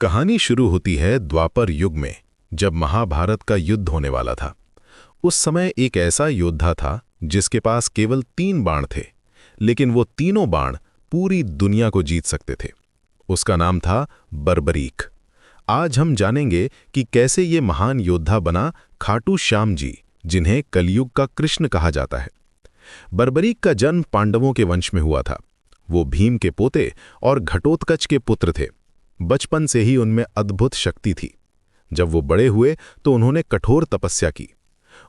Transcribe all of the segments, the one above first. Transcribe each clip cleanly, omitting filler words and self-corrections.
कहानी शुरू होती है द्वापर युग में, जब महाभारत का युद्ध होने वाला था। उस समय एक ऐसा योद्धा था जिसके पास केवल 3 बाण थे, लेकिन वो तीनों बाण पूरी दुनिया को जीत सकते थे। उसका नाम था बर्बरीक। आज हम जानेंगे कि कैसे ये महान योद्धा बना खाटू श्याम जी, जिन्हें कलयुग का कृष्ण कहा जाता है। बर्बरीक का जन्म पांडवों के वंश में हुआ था। वो भीम के पोते और घटोत्कच के पुत्र थे। बचपन से ही उनमें अद्भुत शक्ति थी। जब वो बड़े हुए तो उन्होंने कठोर तपस्या की।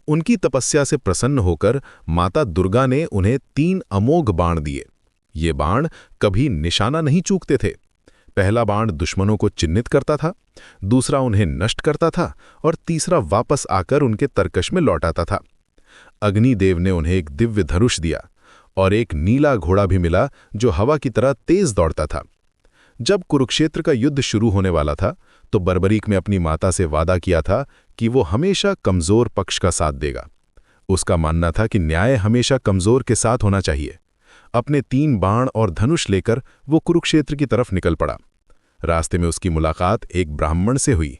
उनकी तपस्या से प्रसन्न होकर माता दुर्गा ने उन्हें 3 अमोघ बाण दिए। ये बाण कभी निशाना नहीं चूकते थे। पहला बाण दुश्मनों को चिन्हित करता था, दूसरा उन्हें नष्ट करता था और तीसरा वापस आकर उनके तरकश में लौट आता था। अग्निदेव ने उन्हें एक दिव्य धनुष दिया और एक नीला घोड़ा भी मिला जो हवा की तरह तेज दौड़ता था। जब कुरुक्षेत्र का युद्ध शुरू होने वाला था तो बर्बरीक ने अपनी माता से वादा किया था कि वो हमेशा कमजोर पक्ष का साथ देगा। उसका मानना था कि न्याय हमेशा कमजोर के साथ होना चाहिए। अपने 3 बाण और धनुष लेकर वो कुरुक्षेत्र की तरफ निकल पड़ा। रास्ते में उसकी मुलाकात एक ब्राह्मण से हुई।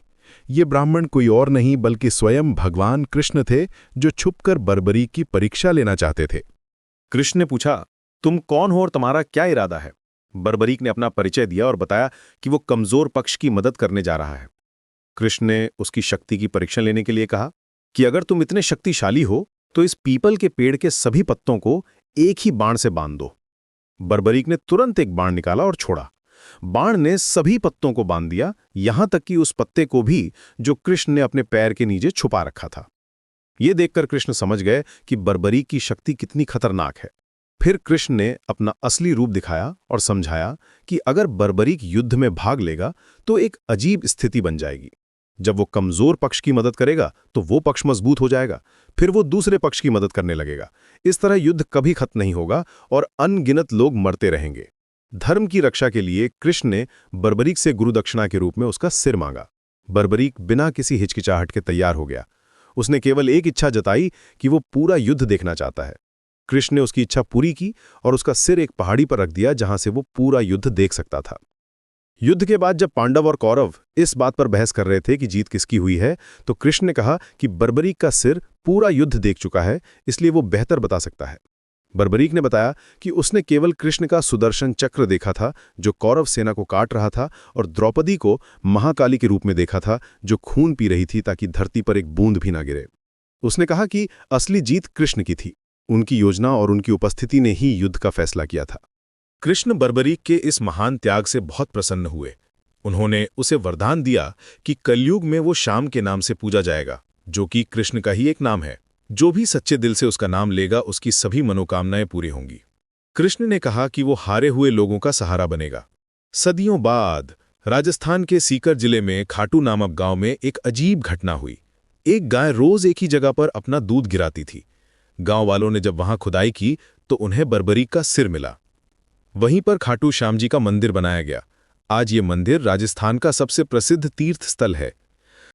ये ब्राह्मण कोई और नहीं बल्कि स्वयं भगवान कृष्ण थे, जो छुपकर बर्बरीक की परीक्षा लेना चाहते थे। कृष्ण ने पूछा, तुम कौन हो और तुम्हारा क्या इरादा है? बर्बरीक ने अपना परिचय दिया और बताया कि वो कमजोर पक्ष की मदद करने जा रहा है। कृष्ण ने उसकी शक्ति की परीक्षा लेने के लिए कहा कि अगर तुम इतने शक्तिशाली हो तो इस पीपल के पेड़ के सभी पत्तों को एक ही बाण से बांध दो। बर्बरीक ने तुरंत एक बाण निकाला और छोड़ा। बाण ने सभी पत्तों को बांध दिया, यहां तक कि उस पत्ते को भी जो कृष्ण ने अपने पैर के नीचे छुपा रखा था। ये देखकर कृष्ण समझ गए कि बर्बरीक की शक्ति कितनी खतरनाक है। फिर कृष्ण ने अपना असली रूप दिखाया और समझाया कि अगर बर्बरीक युद्ध में भाग लेगा तो एक अजीब स्थिति बन जाएगी। जब वो कमजोर पक्ष की मदद करेगा तो वो पक्ष मजबूत हो जाएगा, फिर वो दूसरे पक्ष की मदद करने लगेगा। इस तरह युद्ध कभी खत्म नहीं होगा और अनगिनत लोग मरते रहेंगे। धर्म की रक्षा के लिए कृष्ण ने बर्बरीक से गुरुदक्षिणा के रूप में उसका सिर मांगा। बर्बरीक बिना किसी हिचकिचाहट के तैयार हो गया। उसने केवल एक इच्छा जताई कि वो पूरा युद्ध देखना चाहता है। कृष्ण ने उसकी इच्छा पूरी की और उसका सिर एक पहाड़ी पर रख दिया जहां से वो पूरा युद्ध देख सकता था। युद्ध के बाद जब पांडव और कौरव इस बात पर बहस कर रहे थे कि जीत किसकी हुई है, तो कृष्ण ने कहा कि बर्बरीक का सिर पूरा युद्ध देख चुका है, इसलिए वो बेहतर बता सकता है। बर्बरीक ने बताया कि उसने केवल कृष्ण का सुदर्शन चक्र देखा था जो कौरव सेना को काट रहा था, और द्रौपदी को महाकाली के रूप में देखा था जो खून पी रही थी ताकि धरती पर एक बूंद भी ना गिरे। उसने कहा कि असली जीत कृष्ण की थी। उनकी योजना और उनकी उपस्थिति ने ही युद्ध का फैसला किया था। कृष्ण बर्बरीक के इस महान त्याग से बहुत प्रसन्न हुए। उन्होंने उसे वरदान दिया कि कलयुग में वो श्याम के नाम से पूजा जाएगा, जो कि कृष्ण का ही एक नाम है। जो भी सच्चे दिल से उसका नाम लेगा उसकी सभी मनोकामनाएं पूरी होंगी। कृष्ण ने कहा कि वो हारे हुए लोगों का सहारा बनेगा। सदियों बाद राजस्थान के सीकर जिले में खाटू नामक गांव में एक अजीब घटना हुई। एक गाय रोज एक ही जगह पर अपना दूध गिराती थी। गांव वालों ने जब वहां खुदाई की तो उन्हें बर्बरीक का सिर मिला। वहीं पर खाटू श्याम जी का मंदिर बनाया गया। आज ये मंदिर राजस्थान का सबसे प्रसिद्ध तीर्थ स्थल है।